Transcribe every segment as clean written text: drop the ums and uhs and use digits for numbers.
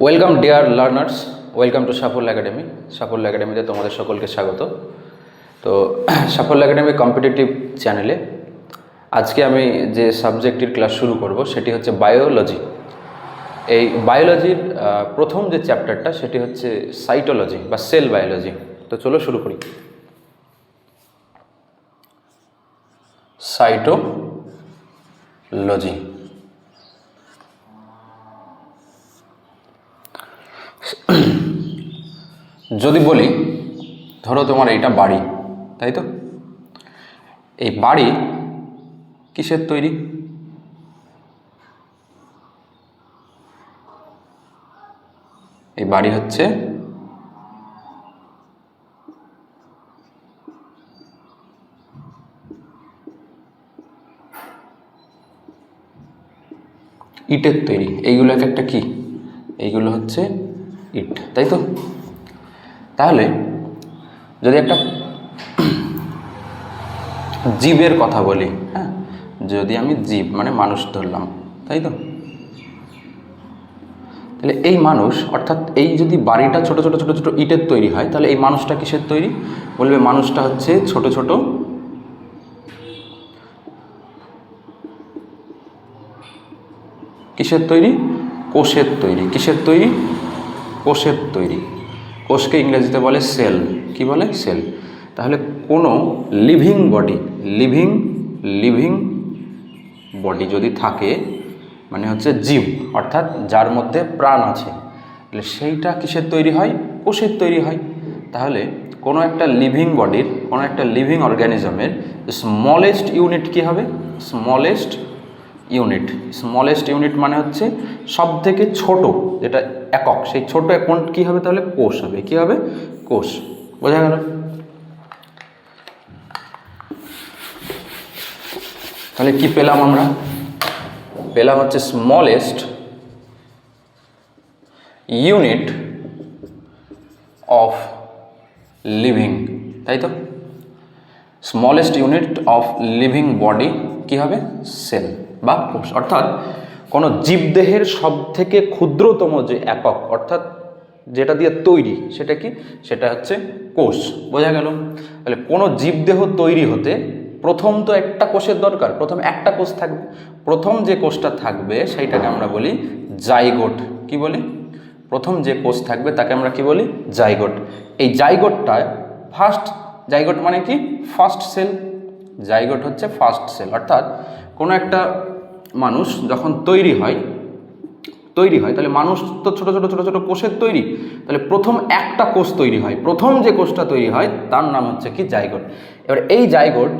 Welcome dear learners, welcome to সাফল্য academy. সাফল্য একাডেমিতে তোমাদের সকলকে স্বাগত। তো সাফল্য একাডেমি কম্পিটিটিভ চ্যানেলে আজকে আমি যে সাবজেক্টটির ক্লাস শুরু করব সেটি হচ্ছে বায়োলজি। এই বায়োলজির প্রথম যে চ্যাপ্টারটা সেটি হচ্ছে সাইটোলজি বা সেল বায়োলজি। তো চলো শুরু করি। সাইটোলজি। যদি বলি, ধরো তোমার এইটা বাড়ি, তাই তো? এই বাড়ি কিসের তৈরি? এই বাড়ি হচ্ছে ইটের তৈরি। এইগুলো একটা কি? এইগুলো হচ্ছে ইট, তাই তো? তাহলে যদি একটা জীবের কথা বলি, হ্যাঁ, যদি আমি জীব মানে মানুষ ধরলাম, তাই তো? তাহলে এই মানুষ, অর্থাৎ এই যদি বাড়িটা ছোট ছোট ছোট ছোট ইটের তৈরি হয়, তাহলে এই মানুষটা কিসের তৈরি? বলবে মানুষটা হচ্ছে ছোট ছোট কিসের তৈরি? কোষের তৈরি। কিসের তৈরি? কোষের তৈরি। কোষকে ইংরেজিতে বলে সেল। কি বলে? সেল। তাহলে কোনো লিভিং বডি যদি থাকে, মানে হচ্ছে জীব, অর্থাৎ যার মধ্যে প্রাণ আছে, তাহলে সেইটা কিসের তৈরি হয়? কোষের তৈরি হয়। তাহলে কোনো একটা লিভিং বডির, কোনো একটা লিভিং অর্গ্যানিজমের স্মলেস্ট ইউনিট কী হবে? স্মলেস্ট ইউনিট মানে হচ্ছে সব থেকে ছোট যেটা একক, সেই ছোট একক কী হবে? তাহলে কোষ হবে। কী হবে? কোষ। বোঝা গেল? তাহলে কি পেলাম আমরা? পেলাম হচ্ছে স্মলেস্ট ইউনিট অফ লিভিং, তাই তো? Smallest unit of living body কি হবে? সেল বা কোষ। অর্থাৎ কোনো জীবদেহের সব থেকে ক্ষুদ্রতম যে একক, অর্থাৎ যেটা দিয়ে তৈরি, সেটা কি? সেটা হচ্ছে কোষ। বোঝা গেল? তাহলে কোনো জীবদেহ তৈরি হতে প্রথম তো একটা কোষের দরকার, প্রথম একটা কোষ থাকবে। প্রথম যে কোষটা থাকবে সেইটাকে আমরা বলি জাইগোট। কি বলি? প্রথম যে কোষ থাকবে তাকে আমরা কি বলি? জাইগোট। এই জাইগোটটায় জাইগোট মানে কি? First cell. জাইগোট হচ্ছে ফার্স্ট সেল। অর্থাৎ কোনো একটা মানুষ যখন তৈরি হয়, তাহলে মানুষ তো ছোট ছোট ছোট ছোট কোষের তৈরি। তাহলে প্রথম একটা কোষ তৈরি হয়, প্রথম যে কোষটা তৈরি হয় তার নাম হচ্ছে কি? জাইগোট। এবার এই জাইগোট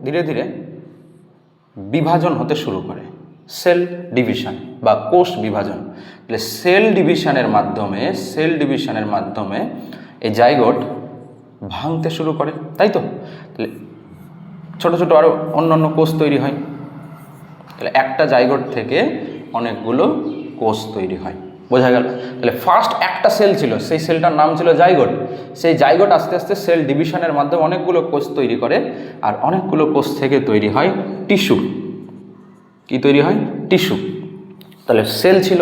ধীরে ধীরে বিভাজন হতে শুরু করে, সেল ডিভিশন বা কোষ বিভাজন। তাহলে সেল ডিভিশনের মাধ্যমে এই জাইগোট ভাঙতে শুরু করে, তাই তো? তাহলে ছোট ছোট আরও অন্য কোষ তৈরি হয়। তাহলে একটা জাইগোট থেকে অনেকগুলো কোষ তৈরি হয়। বোঝা গেল? তাহলে ফার্স্ট একটা সেল ছিল, সেই সেলটার নাম ছিল জাইগোট। সেই জাইগোট আস্তে আস্তে সেল ডিভিশনের মাধ্যমে অনেকগুলো কোষ তৈরি করে, আর অনেকগুলো কোষ থেকে তৈরি হয় টিস্যু। কি তৈরি হয়? টিস্যু। তাহলে সেল ছিল,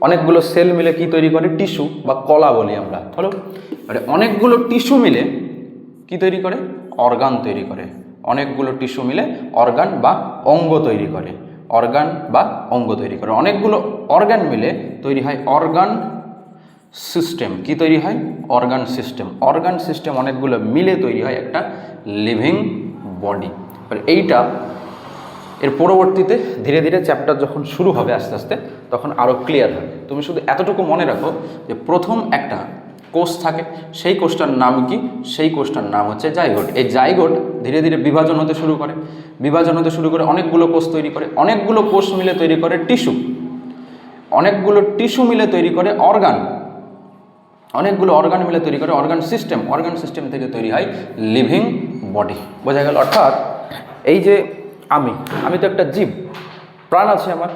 অনেকগুলো সেল মিলে কি তৈরি করে? টিস্যু বা কলা বলি আমরা। হলো? মানে অনেকগুলো টিস্যু মিলে কি তৈরি করে? অর্গান তৈরি করে। অনেকগুলো টিস্যু মিলে অর্গান বা অঙ্গ তৈরি করে। অনেকগুলো অর্গান মিলে তৈরি হয় অর্গান সিস্টেম। কি তৈরি হয়? অর্গান সিস্টেম অনেকগুলো মিলে তৈরি হয় একটা লিভিং বডি। এইটা এর পরবর্তীতে ধীরে ধীরে চ্যাপ্টার যখন শুরু হবে আস্তে আস্তে, তখন আরও ক্লিয়ার হবে। তুমি শুধু এতটুকু মনে রাখো যে প্রথম একটা কোষ থাকে, সেই কোষটার নাম কি? সেই কোষটার নাম হচ্ছে জাইগোট। এই জাইগোট ধীরে ধীরে বিভাজন হতে শুরু করে অনেকগুলো কোষ তৈরি করে। অনেকগুলো কোষ মিলে তৈরি করে টিস্যু। অনেকগুলো টিস্যু মিলে তৈরি করে অর্গান। অনেকগুলো অর্গান মিলে তৈরি করে অর্গান সিস্টেম থেকে তৈরি হয় লিভিং বডি। বোঝা গেল? অর্থাৎ এই যে আমি তো একটা জীব, প্রাণ আছে আমার।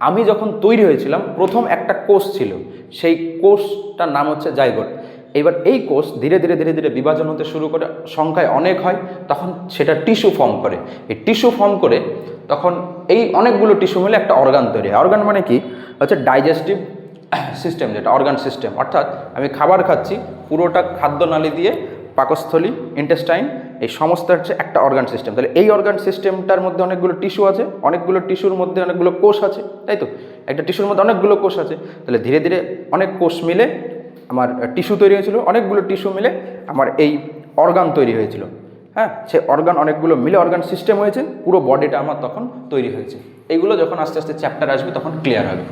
আমি যখন তৈরি হয়েছিলাম, প্রথম একটা কোষ ছিল, সেই কোষটার নাম হচ্ছে জাইগোট। এবার এই কোষ ধীরে ধীরে বিভাজন হতে শুরু করে, সংখ্যায় অনেক হয়, তখন সেটা টিস্যু ফর্ম করে। এই টিস্যু ফর্ম করে তখন এই অনেকগুলো টিস্যু মিলে একটা অর্গান তৈরি হয়। অর্গান মানে কি? হচ্ছে ডাইজেস্টিভ সিস্টেম, যেটা অর্গান সিস্টেম, অর্থাৎ আমি খাবার খাচ্ছি, পুরোটা খাদ্যনালী দিয়ে পাকস্থলী, ইন্টেস্টাইন, এই সমস্ত হচ্ছে একটা অর্গান সিস্টেম। তাহলে এই অর্গান সিস্টেমটার মধ্যে অনেকগুলো টিস্যু আছে, অনেকগুলো টিস্যুর মধ্যে অনেকগুলো কোষ আছে, তাই তো? একটা টিস্যুর মধ্যে অনেকগুলো কোষ আছে, তাহলে ধীরে ধীরে অনেক কোষ মিলে আমার টিস্যু তৈরি হয়েছিল, অনেকগুলো টিস্যু মিলে আমার এই অর্গান তৈরি হয়েছিল। হ্যাঁ, সে অর্গান অনেকগুলো মিলে অর্গান সিস্টেম হয়েছে, পুরো বডিটা আমার তখন তৈরি হয়েছে। এইগুলো যখন আস্তে আস্তে চ্যাপ্টার আসবে তখন ক্লিয়ার হবে।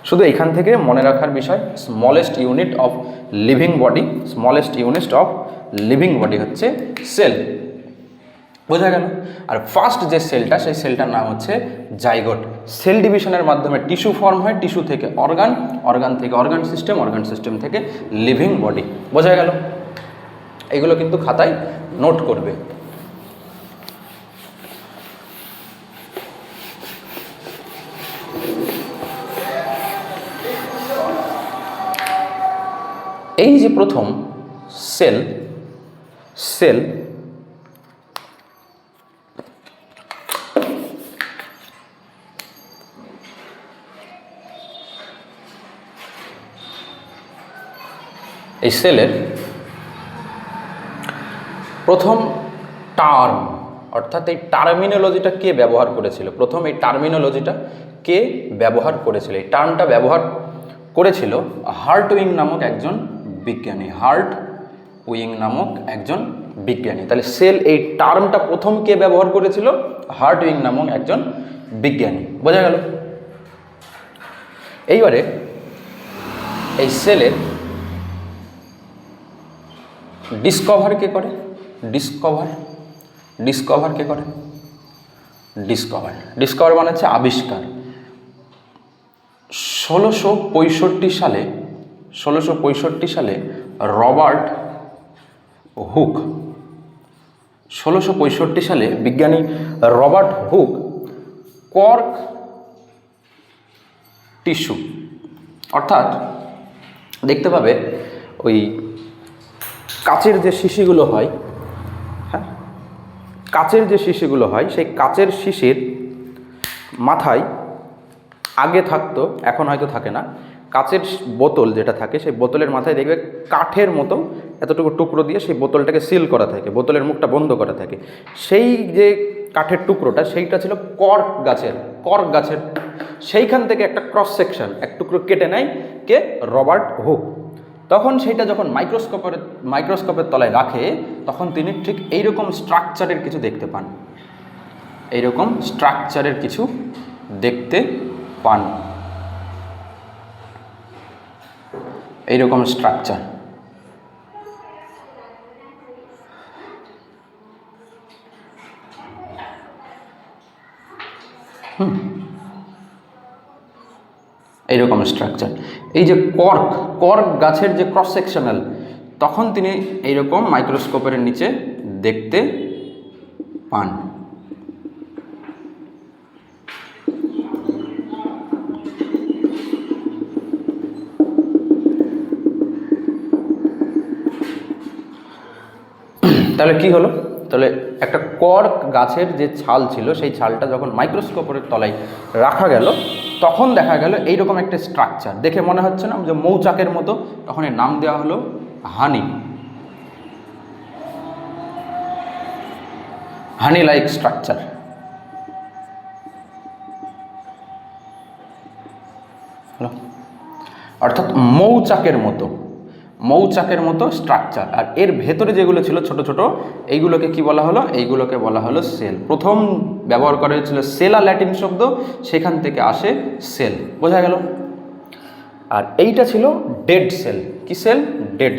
শুধু এখান থেকে মনে রাখার বিষয়, smallest unit of living body, smallest unit of living body হচ্ছে সেল। বোঝা গেল? আর ফার্স্ট যে সেলটা, সেই সেলটার নাম হচ্ছে জাইগোট। সেল ডিভিশনের মাধ্যমে টিস্যু ফর্ম হয়, টিস্যু থেকে অর্গান, অর্গান থেকে অর্গান সিস্টেম, অর্গান সিস্টেম থেকে লিভিং বডি। বোঝা গেল? এগুলো কিন্তু খাতায় নোট করবে। এই যে প্রথম সেল, সেল এই সেলের প্রথম টার্ম, অর্থাৎ এই টার্মিনোলজিটা কে ব্যবহার করেছিল, প্রথম এই টার্মিনোলজিটা কে ব্যবহার করেছিল? এই টার্মটা ব্যবহার করেছিল হার্টউইং নামক একজন বিজ্ঞানী, হার্টউইং নামক একজন বিজ্ঞানী। তাহলে সেল এই টার্মটা প্রথম কে ব্যবহার করেছিল? হার্টউইং নামক একজন বিজ্ঞানী। বোঝা গেল? এইবারে এই সেলের ডিসকভার কে করে? ডিসকভার কে করে? ডিসকভার মানে হচ্ছে আবিষ্কার। 1665 সালে রবার্ট হুক, 1665 সালে বিজ্ঞানী রবার্ট হুক কর্ক টিস্যু, অর্থাৎ দেখতে পাবে ওই কাচের যে শিশিগুলো হয়, হ্যাঁ, কাচের যে শিশিগুলো হয়, সেই কাচের শিশির মাথায় আগে থাকতো, এখন হয়তো থাকে না, কাচের বোতল যেটা থাকে সেই বোতলের মাথায় দেখবে কাঠের মতো এতটুকু টুকরো দিয়ে সেই বোতলটাকে সিল করা থাকে, বোতলের মুখটা বন্ধ করা থাকে। সেই যে কাঠের টুকরোটা, সেইটা ছিল কর্ক গাছের। সেইখান থেকে একটা ক্রস সেকশন, এক টুকরো কেটে নেয় কে? Robert Hooke. তখন সেইটা যখন মাইক্রোস্কোপের তলায় রাখে, তখন তিনি ঠিক এইরকম স্ট্রাকচারের কিছু দেখতে পান, এইরকম স্ট্রাকচারের কিছু দেখতে পান, এইরকম স্ট্রাকচার। এইরকম স্ট্রাকচার। এই যে কর্ক গাছের যে ক্রস সেকশনাল, তখন তিনি এইরকম মাইক্রোস্কোপের নিচে দেখতে পান। তাহলে কি হলো? তাহলে একটা কর্ক গাছের যে ছাল ছিল, সেই ছালটা যখন মাইক্রোস্কোপের তলায় রাখা গেল, তখন দেখা গেল এইরকম একটা স্ট্রাকচার। দেখে মনে হচ্ছে না যে মৌচাকের মতো, তখন এর নাম দেওয়া হলো হানি লাইক স্ট্রাকচার। অর্থাৎ মৌচাকের মতো স্ট্রাকচার। আর এর ভেতরে যেগুলো ছিল ছোট ছোট, এইগুলোকে কি বলা হলো? এইগুলোকে বলা হলো সেল। প্রথম ব্যবহার করা হয়েছিল সেলা, ল্যাটিন শব্দ, সেখান থেকে আসে সেল। বোঝা গেল? আর এইটা ছিল ডেড সেল। কি সেল? Dead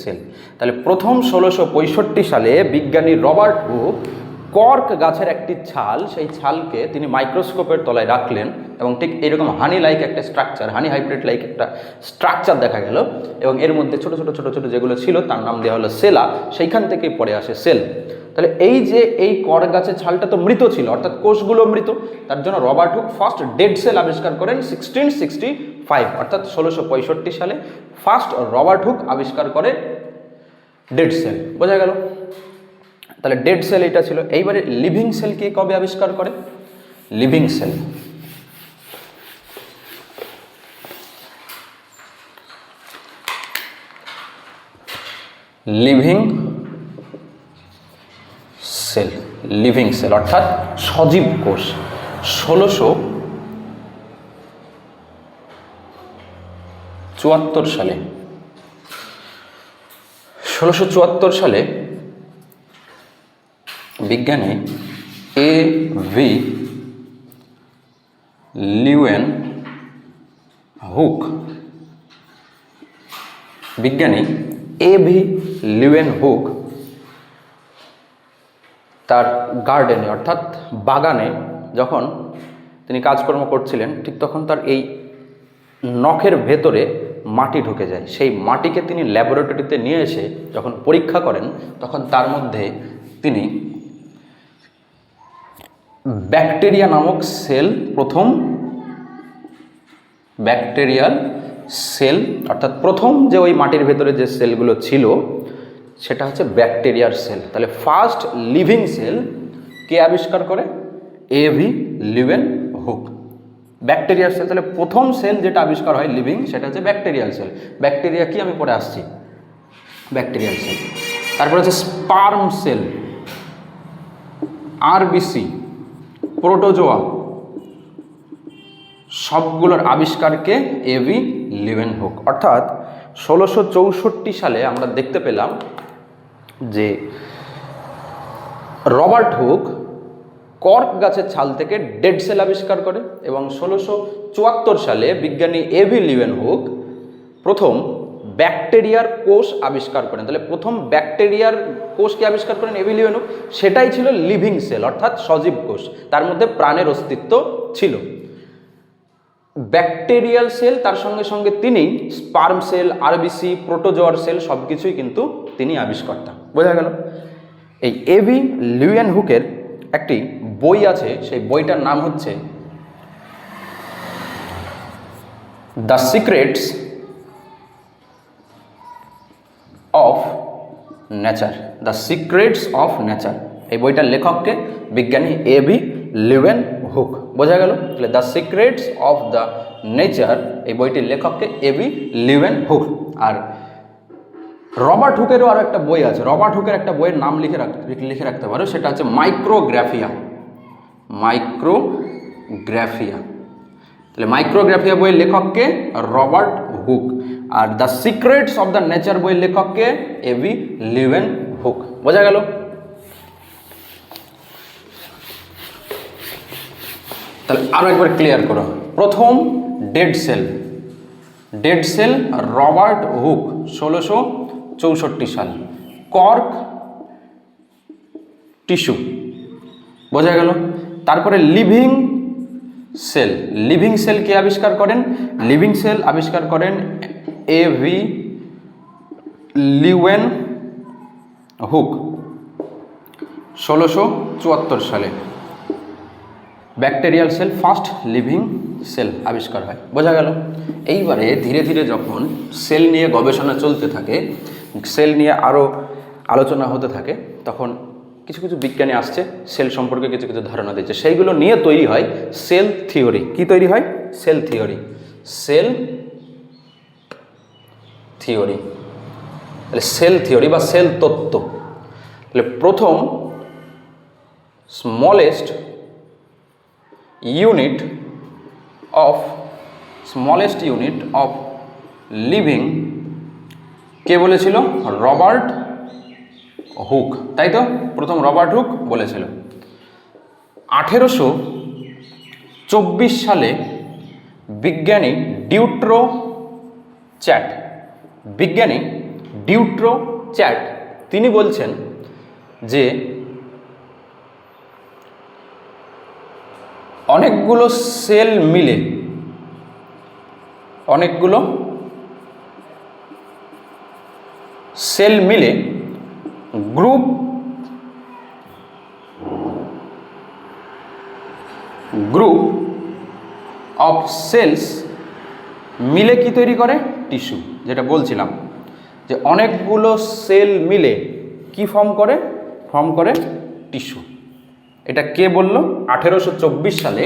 cell. তাহলে প্রথম 1665 সালে বিজ্ঞানী রবার্ট হুক কর্ক গাছের একটি ছাল, সেই ছালকে তিনি মাইক্রোস্কোপের তলায় রাখলেন এবং ঠিক এরকম হানি লাইক একটা স্ট্রাকচার, হানি হাইব্রিড লাইক একটা স্ট্রাকচার দেখা গেল, এবং এর মধ্যে ছোট ছোট যেগুলো ছিল তার নাম দেওয়া হলো সেলা। সেইখান থেকেই পরে আসে সেল। তাহলে এই যে এই কর্ক গাছের ছালটা তো মৃত ছিল, অর্থাৎ কোষগুলো মৃত, তার জন্য Robert Hooke first dead cell আবিষ্কার করেন 1665, অর্থাৎ 1665 সালে ফার্স্ট রবার্ট হুক আবিষ্কার করে ডেড সেল। বোঝা গেল? তাহলে ডেড সেল এটা ছিল। এইবারে লিভিং সেল কে কবে আবিষ্কার করে? Living sell living sell, living sell অর্থাৎ সজীব কোষ। 1674 সালে 1674 সালে বিজ্ঞানী A.V. লিউয়েনহুক তার গার্ডেনে অর্থাৎ বাগানে যখন তিনি কাজকর্ম করছিলেন, ঠিক তখন তার এই নখের ভেতরে মাটি ঢুকে যায়। সেই মাটিকে তিনি ল্যাবরেটরিতে নিয়ে এসে যখন পরীক্ষা করেন, তখন তার মধ্যে তিনি ব্যাকটেরিয়া নামক সেল, প্রথম ব্যাকটেরিয়াল সেল অর্থাৎ প্রথম যে ওই মাটির ভেতরে যে সেলগুলো ছিল সেটা হচ্ছে ব্যাকটেরিয়ার সেল। তাহলে ফার্স্ট লিভিং সেল কে আবিষ্কার করে? A.V. লিউয়েনহুক। ব্যাকটেরিয়ার সেল, তাহলে প্রথম সেল যেটা আবিষ্কার হয় লিভিং, সেটা হচ্ছে ব্যাকটেরিয়াল সেল। ব্যাকটেরিয়া কি আমি পরে আসছি, ব্যাকটেরিয়াল সেল। তারপরে হচ্ছে স্পার্ম সেল, RBC, প্রোটোজোয়া, সবগুলোর আবিষ্কারকে A.V. লিউয়েনহুক। অর্থাৎ 1664 সালে আমরা দেখতে পেলাম যে রবার্ট হুক কর্ক গাছের ছাল থেকে ডেড সেল আবিষ্কার করে, এবং 1674 সালে বিজ্ঞানী A.V. লিউয়েনহুক প্রথম ব্যাকটেরিয়ার কোষ আবিষ্কার করেন। তাহলে প্রথম ব্যাকটেরিয়ার কোষকে আবিষ্কার করেন A.V. লিউয়েনহুক, সেটাই ছিল লিভিং সেল অর্থাৎ সজীব কোষ, তার মধ্যে প্রাণের অস্তিত্ব ছিল। ব্যাকটেরিয়াল সেল, তার সঙ্গে সঙ্গে তিনি স্পার্ম সেল, RBC, প্রোটোজোয়ার সেল সব কিছুই কিন্তু তিনি আবিষ্কর্তা। বোঝা গেল? এই A.V. লিউয়েনহুকের একটি বই আছে, সেই বইটার নাম হচ্ছে the secrets of nature. The secrets of nature, এই বইটার লেখককে? বিজ্ঞানী A.V. লিউয়েনহুক। বোঝা গেল? তাহলে the secrets of the nature, এই বইটির লেখককে A.V. লিউয়েনহুক। আর রবার্ট হুকেরও আরও একটা বই আছে, রবার্ট হুকের একটা বইয়ের নাম লিখে রাখতে পারো, সেটা হচ্ছে মাইক্রোগ্রাফিয়া। মাইক্রোগ্রাফিয়া, তাহলে মাইক্রোগ্রাফিয়া বইয়ের লেখককে? Robert Hooke. Are the secrets of the nature বইয়ের লেখককে? A.V. লিউয়েনহুক। বোঝা গেল? তাহলে আরও একবার ক্লিয়ার করো। প্রথম ডেড সেল রবার্ট হুক, 1664 সাল। কর্ক টিস্যু, বোঝা গেল? তারপরে লিভিং সেল কে আবিষ্কার করেন? লিভিং সেল আবিষ্কার করেন A.V. লিউয়েনহুক 1674 সালে। Bacterial sell, first living sell আবিষ্কার হয়। বোঝা গেল? এইবারে ধীরে ধীরে যখন সেল নিয়ে গবেষণা চলতে থাকে, সেল নিয়ে আরও আলোচনা হতে থাকে, তখন কিছু কিছু বিজ্ঞানী আসছে, সেল সম্পর্কে কিছু কিছু ধারণা দিচ্ছে, সেইগুলো নিয়ে তৈরি হয় সেল থিওরি। কি তৈরি হয়? Cell theory. তাহলে সেল থিওরি বা সেল তত্ত্ব। তাহলে প্রথম স্মলেস্ট ইউনিট অফ লিভিং কে বলেছিল? রবার্ট হুক, তাই তো? প্রথম রবার্ট হুক বলেছিল। 1824 সালে বিজ্ঞানী ডিউট্রো চ্যাট তিনি বলছেন যে অনেকগুলো সেল মিলে গ্রুপ অফ সেলস মিলে কি তৈরি করে? টিস্যু। যেটা বলছিলাম যে অনেকগুলো সেল মিলে কি ফর্ম করে? টিস্যু। এটা কে বলল? 1824 সালে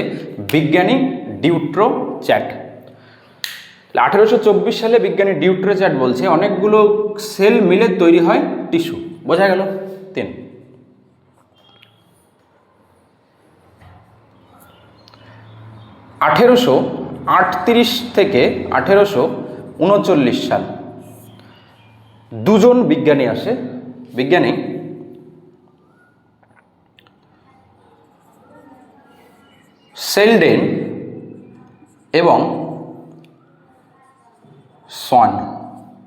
বিজ্ঞানী ডিউট্রো চ্যাট। 1824 সালে বিজ্ঞানী ডিউট্রোচ্যাট বলছে অনেকগুলো সেল মিলে তৈরি হয় টিস্যু। বোঝা গেল? 3। 1838 থেকে 1839 সাল দুজন বিজ্ঞানী আসে। বিজ্ঞানী সেলডেন এবং সোয়ান।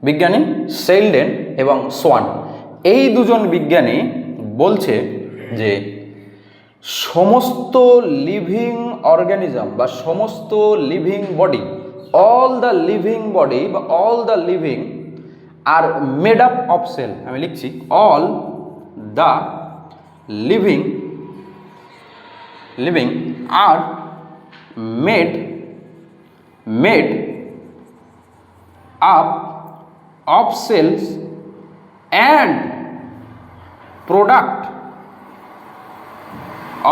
বিজ্ঞানী সেলডেন এবং সোয়ান, এই দুজন বিজ্ঞানী বলছে যে সমস্ত লিভিং অর্গানিজম বা সমস্ত living body, all the living body বা all the living are made up of cell. আমি লিখছি all the living are made up of cells and product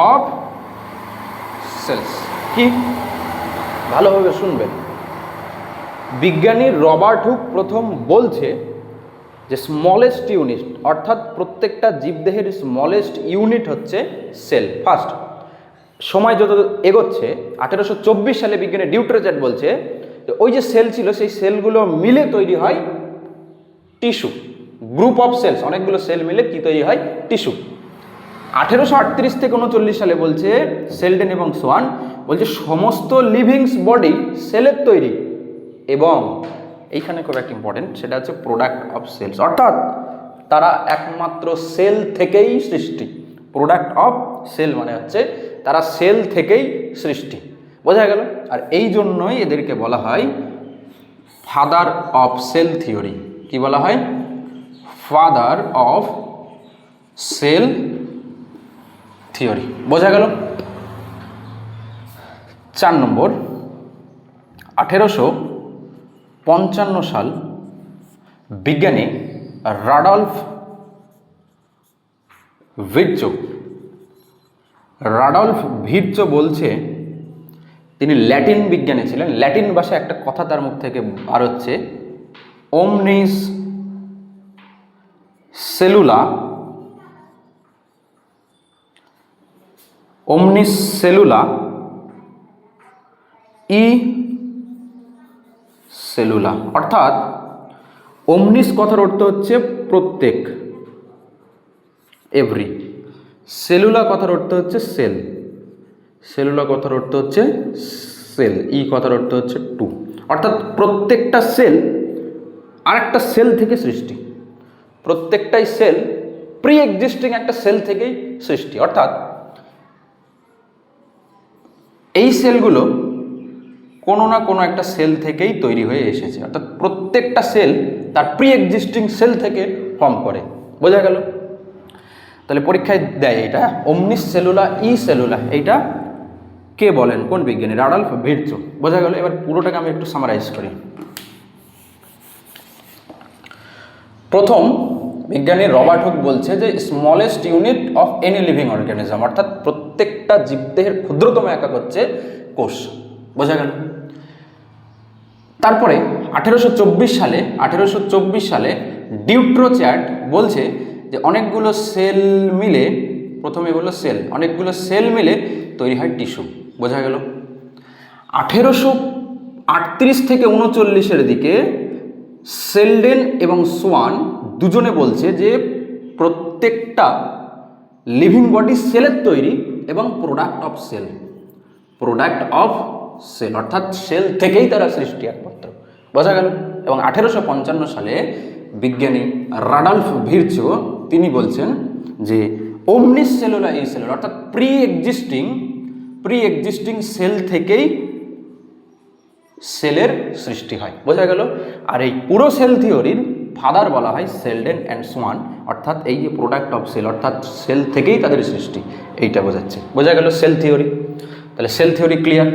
of cells। কি? ভালোভাবে শুনবেন। বিজ্ঞানী রবার্ট হুক প্রথম বলছে যে স্মলেস্ট ইউনিট, অর্থাৎ প্রত্যেকটা জীবদেহের স্মলেস্ট ইউনিট হচ্ছে সেল। ফার্স্ট সময় যত এগোচ্ছে 1824 সালে বিজ্ঞানী ডিউট্রোচ্যাট বলছে ওই যে সেল ছিল সেই সেলগুলো মিলে তৈরি হয় টিস্যু, গ্রুপ অফ সেলস, অনেকগুলো সেল মিলে কি তৈরি হয়? টিস্যু। 1838 থেকে 39 সালে বলছে সেলডেন এবং সোয়ান বলছে সমস্ত লিভিংস বডি সেলের তৈরি এবং এইখানে খুব একটা ইম্পর্টেন্ট, সেটা হচ্ছে প্রোডাক্ট অফ সেলস, অর্থাৎ তারা একমাত্র সেল থেকেই সৃষ্টি। প্রোডাক্ট অফ সেল মানে হচ্ছে তারা সেল থেকেই সৃষ্টি। বোঝা গেল? আর এই জন্যই এদেরকে বলা হয় ফাদার অফ সেল থিওরি। কি বলা হয়? Father of cell theory. বোঝা গেল? 4 নম্বর, 1855 সাল বিজ্ঞানী রাডলফ ভির্চো বলছে, তিনি ল্যাটিন বিজ্ঞানী ছিলেন। ল্যাটিন ভাষায় একটা কথা তার মুখ থেকে বার হচ্ছে ওমনিস সেলুলা ই সেলুলা, অর্থাৎ ওমনিস কথার অর্থ হচ্ছে প্রত্যেক, এভরি। সেলুলা কথার অর্থ হচ্ছে সেল, সেলুলা কথার অর্থ হচ্ছে সেল, ই কথার অর্থ হচ্ছে টু, অর্থাৎ প্রত্যেকটা সেল আরেকটা সেল থেকে সৃষ্টি। প্রত্যেকটাই সেল প্রি এক্সিস্টিং একটা সেল থেকেই সৃষ্টি, অর্থাৎ এই সেলগুলো কোনো না কোনো একটা সেল থেকেই তৈরি হয়ে এসেছে, অর্থাৎ প্রত্যেকটা সেল তার প্রি এক্সিস্টিং সেল থেকে ফর্ম করে। বোঝা গেল? তাহলে পরীক্ষায় দেয় এটা ওমনিস সেলুলা ই সেলুলা, এইটা কে বলেন? কোন বিজ্ঞানী? রাডলফ ভির্চো। বোঝা গেল? এবার পুরোটাকে আমি একটু সামারাইজ করি। প্রথম বিজ্ঞানী রবার্ট হুক বলছে যে smallest unit of any living organism, অর্থাৎ প্রত্যেকটা জীবদেহের ক্ষুদ্রতম একক হচ্ছে কোষ। বোঝা গেল? তারপরে 1824 সালে ডিউট্রোচ্যাট বলছে যে অনেকগুলো সেল মিলে, প্রথমে বললো সেল, অনেকগুলো সেল মিলে তৈরি হয় টিস্যু। বোঝা গেল? 1838 থেকে 39 দিকে সেলডেন এবং সোয়ান দুজনে বলছে যে প্রত্যেকটা লিভিং বডি সেলের তৈরি এবং প্রোডাক্ট অফ সেল, অর্থাৎ সেল থেকেই তারা সৃষ্টি একমাত্র। বোঝা গেল? এবং 1855 সালে বিজ্ঞানী রাডলফ ভির্চো তিনি বলছেন যে ওমনিস সেলুলা ই সেলুলা, অর্থাৎ প্রি এক্সিস্টিং সেল থেকেই সেলের সৃষ্টি হয়। বোঝা গেল? আর এই পুরো সেল থিওরির ফাদার বলা হয় সেলডেন অ্যান্ড সোয়ান, অর্থাৎ এই যে প্রোডাক্ট অফ সেল, অর্থাৎ সেল থেকেই তাদের সৃষ্টি, এইটা বোঝাচ্ছে। বোঝা গেল সেল থিওরি? তাহলে সেল থিওরি ক্লিয়ার।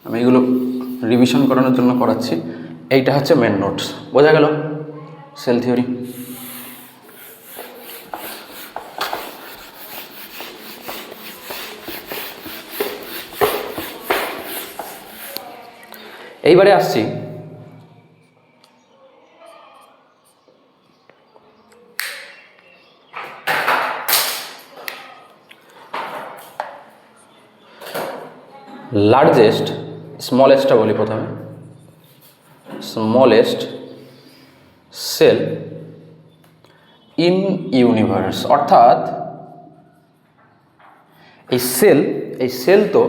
আমি এগুলো রিভিশন করানোর জন্য করাচ্ছি। এইটা হচ্ছে মেন নোটস। বোঝা গেল? Cell theory. এইবারে আসছি লার্জেস্ট, স্মলেস্টটা বলি প্রথমে, স্মলেস্ট সেল ইন ইউনিভার্স। অর্থাৎ এই সেল তো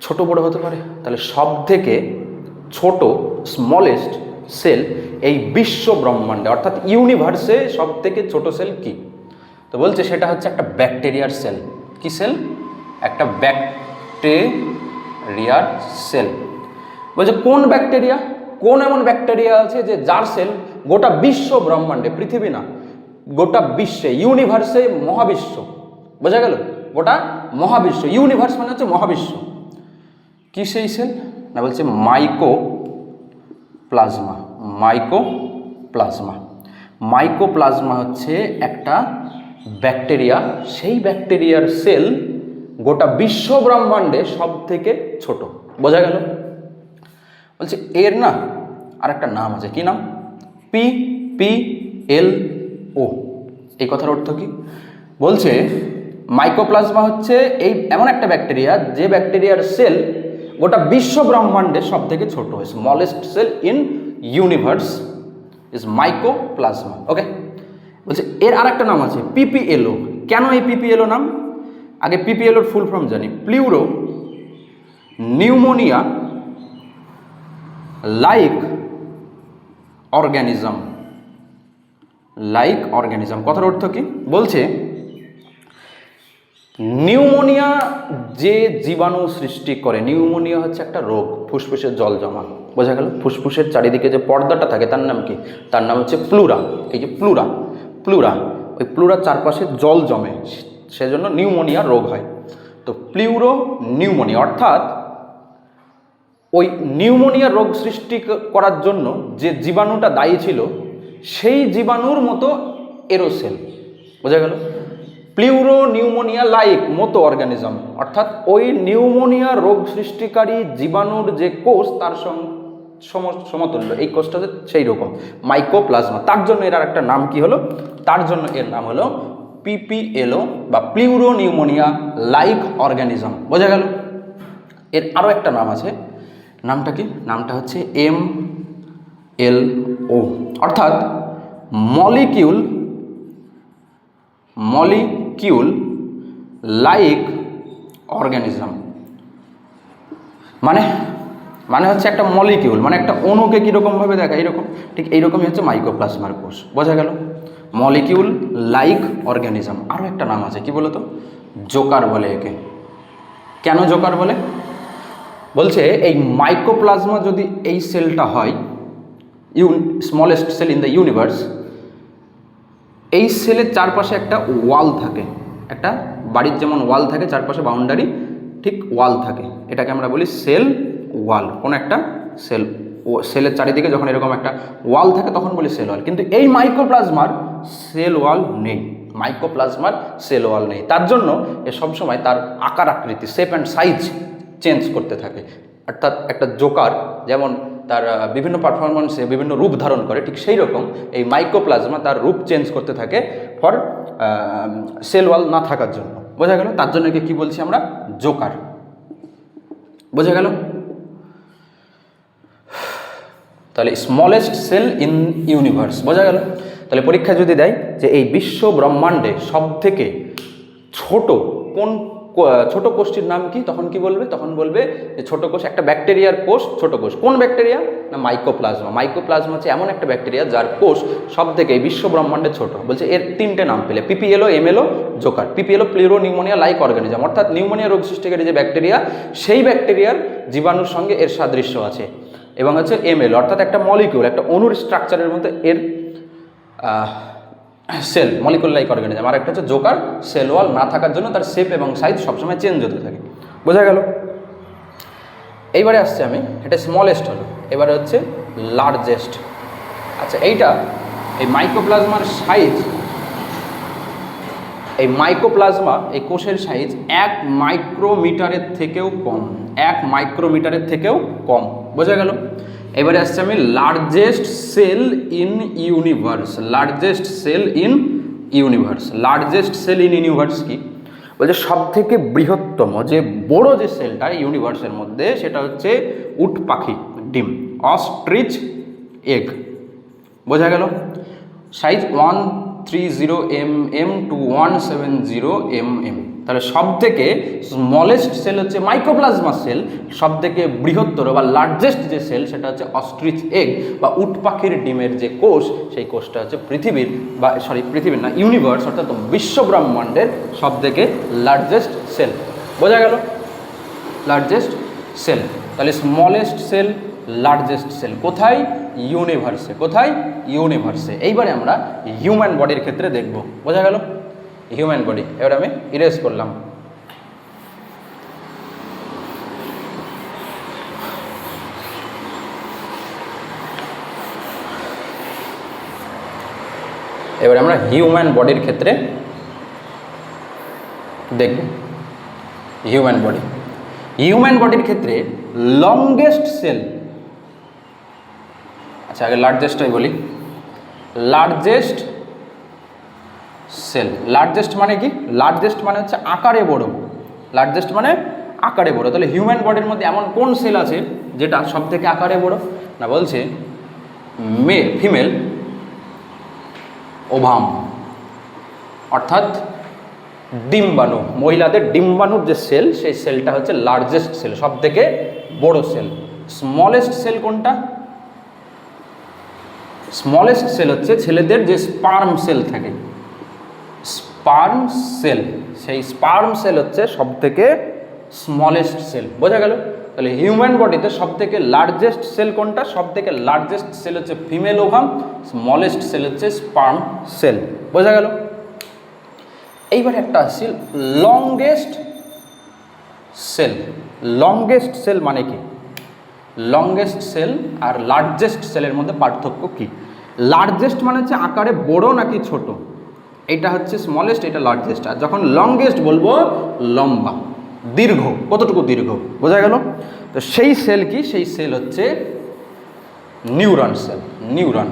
ছোট বড় হতে পারে, তাহলে সব থেকে ছোট স্মলেস্ট সেল এই বিশ্ব ব্রহ্মাণ্ডে অর্থাৎ ইউনিভার্সে সব থেকে ছোট সেল কি? তো বলছে সেটা হচ্ছে একটা ব্যাকটেরিয়ার সেল। কি সেল? একটা ব্যাকটেরিয়ার সেল। বলছে কোন ব্যাকটেরিয়া, কোন এমন ব্যাকটেরিয়া আছে যে যার সেল গোটা বিশ্ব ব্রহ্মাণ্ডে, পৃথিবী না, গোটা বিশ্বে, ইউনিভার্সে, মহাবিশ্ব, বোঝা গেল? গোটা মহাবিশ্ব, ইউনিভার্স মানে হচ্ছে মহাবিশ্ব। কি সেই সেল? না বলছে মাইকোপ্লাজমা। মাইকোপ্লাজমা হচ্ছে একটা ব্যাকটেরিয়া, সেই ব্যাকটেরিয়ার সেল গোটা বিশ্ব ব্রহ্মাণ্ডে সব থেকে ছোট। বোঝা গেল? বলছে এর না আর একটা নাম আছে। কি নাম? PPLO। এই কথার অর্থ কি? বলছে মাইকোপ্লাজমা হচ্ছে এই এমন একটা ব্যাকটেরিয়া যে ব্যাকটেরিয়ার সেল গোটা বিশ্ব ব্রহ্মাণ্ডে সব থেকে ছোট। Smallest cell in universe is mycoplasma. Okay, বলছে এর আর একটা নাম আছে PPLO। কেন এই PPLO নাম? আগে PPLOর ফুল ফর্ম জানি। Pleuro pneumonia like organism. কথার অর্থ কি? বলছে নিউমোনিয়া যে জীবাণু সৃষ্টি করে, নিউমোনিয়া হচ্ছে একটা রোগ, ফুসফুসের জল জমা। বোঝা গেল? ফুসফুসের চারিদিকে যে পর্দাটা থাকে তার নাম কি? তার নাম হচ্ছে প্লুরা। এই যে প্লুরা, ওই প্লুরার চারপাশে জল জমে, সেজন্য নিউমোনিয়া রোগ হয়। তো প্লিউরো নিউমোনিয়া অর্থাৎ ওই নিউমোনিয়া রোগ সৃষ্টি করার জন্য যে জীবাণুটা দায়ী ছিল সেই জীবাণুর মতো এরোসেল। বোঝা গেল? প্লিউরো নিউমোনিয়া লাইক মতো অর্গানিজম অর্থাৎ ওই নিউমোনিয়া রোগ সৃষ্টিকারী জীবাণুর যে কোষ তার সমতুল্য, এই কোষটা সেই রকম মাইকোপ্লাজমা। তার জন্য এর আর একটা নাম কি হলো? তার জন্য এর নাম হলো PPLO বা প্লিউরো নিউমোনিয়া লাইক অর্গানিজম। বোঝা গেল? এর আরও একটা নাম আছে। নামটা কি? নামটা হচ্ছে MLO অর্থাৎ মলিকিউল লাইক অর্গানিজম। মানে হচ্ছে একটা মলিকিউল মানে একটা অণুকে কীরকমভাবে দেখা, এইরকম, ঠিক এইরকমই হচ্ছে মাইকোপ্লাজমার কোষ। বোঝা গেল? Molecule like organism. আরও একটা নাম আছে, কি বলতো? জোকার বলে একে। কেন জোকার বলে? বলছে এই মাইকোপ্লাজমা যদি এই সেলটা হয় smallest cell in the universe, এই সেলের চারপাশে একটা ওয়াল থাকে, একটা বাড়ির যেমন ওয়াল থাকে চারপাশে বাউন্ডারি, ঠিক ওয়াল থাকে, এটাকে আমরা বলি সেল ওয়াল। কোন একটা সেলের চারিদিকে যখন এরকম একটা ওয়াল থাকে তখন বলি সেল ওয়াল। কিন্তু এই মাইকোপ্লাজমার সেল ওয়াল নেই, তার জন্য এ সবসময় তার আকার আকৃতি, শেপ অ্যান্ড সাইজ চেঞ্জ করতে থাকে। অর্থাৎ একটা জোকার যেমন তার বিভিন্ন পারফরমেন্সে বিভিন্ন রূপ ধারণ করে, ঠিক সেই রকম এই মাইকোপ্লাজমা তার রূপ চেঞ্জ করতে থাকে ফর সেল ওয়াল না থাকার জন্য। বোঝা গেল? তার জন্য কি বলছি আমরা? জোকার। বোঝা গেল? তাহলে স্মলেস্ট সেল ইন ইউনিভার্স। বোঝা গেল? তাহলে পরীক্ষা যদি দেয় যে এই বিশ্ব ব্রহ্মাণ্ডে সব থেকে ছোট কোষটির নাম কি, তখন কি বলবে? তখন বলবে যে ছোট কোষ, একটা ব্যাকটেরিয়ার কোষ ছোট কোষ। কোন ব্যাকটেরিয়া? না মাইকোপ্লাজমা। মাইকোপ্লাজমা হচ্ছে এমন একটা ব্যাকটেরিয়া যার কোষ সব থেকে বিশ্ব ব্রহ্মাণ্ডে ছোট। বলছে এর তিনটে নাম পেলে, PPLO, MLO, joker. PPLO pleuro pneumonia like organism অর্থাৎ নিউমোনিয়া রোগ সৃষ্টিকারী যে ব্যাকটেরিয়া, সেই ব্যাকটেরিয়ার জীবাণুর সঙ্গে এর সাদৃশ্য আছে। এবং হচ্ছে MLO অর্থাৎ একটা মলিকিউল, একটা অণুর স্ট্রাকচারের মধ্যে এর সেল, মলিকুল লাইক অর্গানিজম। আর একটা হচ্ছে জোকার, সেল ওয়াল না থাকার জন্য তার শেপ এবং সাইজ সবসময় চেঞ্জ হতে থাকে। বোঝা গেল? এইবারে আসছে আমি, এটা স্মলেস্ট হলো, এবারে হচ্ছে লার্জেস্ট। আচ্ছা, এইটা এই মাইকোপ্লাজমার সাইজ, এই কোষের সাইজ 1 মাইক্রোমিটারের থেকেও কম। 1 মাইক্রোমিটারের থেকেও কম। বোঝা গেল? এবারে আসছে আমি largest cell in universe. Largest cell in universe, largest cell in universe কি বলছে? সব থেকে বৃহত্তম যে বড় যে সেলটা ইউনিভার্সের মধ্যে সেটা হচ্ছে উট পাখি ডিম, অস্ট্রিচ এগ। বোঝা গেল? Size 130 mm to 170 mm। তাহলে সব থেকে স্মলেস্ট সেল হচ্ছে মাইক্রোপ্লাজমা সেল, সব থেকে বৃহত্তর বা লার্জেস্ট যে সেল সেটা হচ্ছে অস্ট্রিচ এগ বা উট পাখির ডিমের যে কোষ, সেই কোষটা হচ্ছে পৃথিবীর বা পৃথিবীর না, ইউনিভার্স অর্থাৎ বিশ্বব্রহ্মাণ্ডের সব থেকে লার্জেস্ট সেল। বোঝা গেল? Largest cell. তাহলে স্মলেস্ট সেল, লার্জেস্ট সেল কোথায়? ইউনিভার্সে। কোথায়? ইউনিভার্সে। এইবারে আমরা হিউম্যান বডির ক্ষেত্রে দেখব। বোঝা গেল? Human body. এবার আমি ইরেজ করলাম। এবারে আমরা হিউম্যান বডির ক্ষেত্রে দেখব। হিউম্যান বডি, হিউম্যান বডির ক্ষেত্রে লংগেস্ট সেল, আচ্ছা আগে লার্জেস্টটাই বলি। লার্জেস্ট সেল, লার্জেস্ট মানে কি? লার্জেস্ট মানে হচ্ছে আকারে বড়। লার্জেস্ট মানে আকারে বড়। তাহলে হিউম্যান বডির মধ্যে এমন কোন সেল আছে যেটা সব থেকে আকারে বড়? না বলছে ফিমেল ওভাম, অর্থাৎ ডিম্বাণু, মহিলাদের ডিম্বাণুর যে সেল, সেই সেলটা হচ্ছে লার্জেস্ট সেল, সব থেকে বড় সেল। স্মলেস্ট সেল কোনটা? স্মলেস্ট সেল হচ্ছে ছেলেদের যে স্পার্ম সেল থাকে, স্পার্ম সেল, সেই স্পার্ম সেল হচ্ছে সব থেকে স্মলেস্ট সেল। বোঝা গেল? তাহলে হিউম্যান বডিতে সব থেকে লার্জেস্ট সেল কোনটা? সব থেকে লার্জেস্ট সেল হচ্ছে ফিমেল ওভাম, স্মলেস্ট সেল হচ্ছে স্পার্ম সেল। বোঝা গেল? এইবার একটা আসছে লংগেস্ট সেল। লংগেস্ট সেল মানে কি? লংগেস্ট সেল আর লার্জেস্ট সেলের মধ্যে পার্থক্য কি? লার্জেস্ট মানে হচ্ছে আকারে বড় নাকি ছোট, এটা হচ্ছে স্মলেস্ট, এটা লার্জেস্ট। আর যখন লংগেস্ট বলবো লম্বা, দীর্ঘ, কতটুকু দীর্ঘ। বোঝা গেল? তো সেই সেল কি? সেই সেল হচ্ছে neuron cell. Neuron,